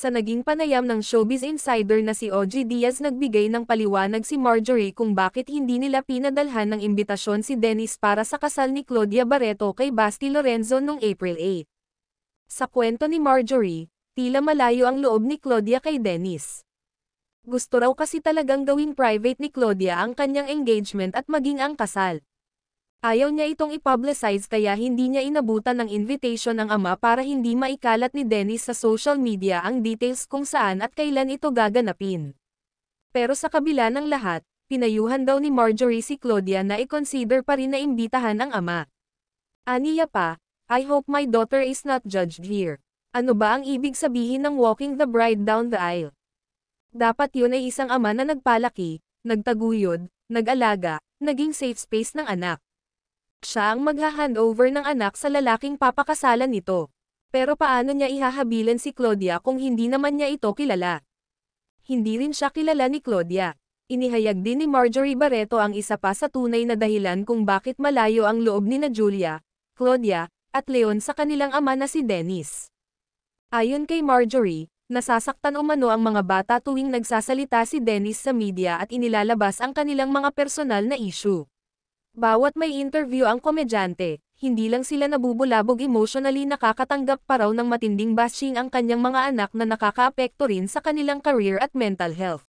Sa naging panayam ng Showbiz Insider na si OG Diaz nagbigay ng paliwanag si Marjorie kung bakit hindi nila pinadalhan ng imbitasyon si Dennis para sa kasal ni Claudia Barreto kay Basti Lorenzo noong April 8. Sa kwento ni Marjorie, tila malayo ang loob ni Claudia kay Dennis. Gusto raw kasi talagang gawing private ni Claudia ang kanyang engagement at maging ang kasal. Ayaw niya itong i-publicize kaya hindi niya inabutan ng invitation ng ama para hindi maikalat ni Dennis sa social media ang details kung saan at kailan ito gaganapin. Pero sa kabila ng lahat, pinayuhan daw ni Marjorie si Claudia na i-consider pa rin na imbitahan ang ama. Aniya pa, "I hope my daughter is not judged here." Ano ba ang ibig sabihin ng walking the bride down the aisle? Dapat yun ay isang ama na nagpalaki, nagtaguyod, nag-alaga, naging safe space ng anak. Siya ang magha-handover ng anak sa lalaking papakasalan nito. Pero paano niya ihahabilan si Claudia kung hindi naman niya ito kilala? Hindi rin siya kilala ni Claudia. Inihayag din ni Marjorie Barreto ang isa pa sa tunay na dahilan kung bakit malayo ang loob ni na Julia, Claudia, at Leon sa kanilang ama na si Dennis. Ayon kay Marjorie, nasasaktan umano ang mga bata tuwing nagsasalita si Dennis sa media at inilalabas ang kanilang mga personal na issue. Bawat may interview ang komedyante, hindi lang sila nabubulabog emotionally, nakakatanggap pa raw ng matinding bashing ang kanyang mga anak na nakakaapekto rin sa kanilang career at mental health.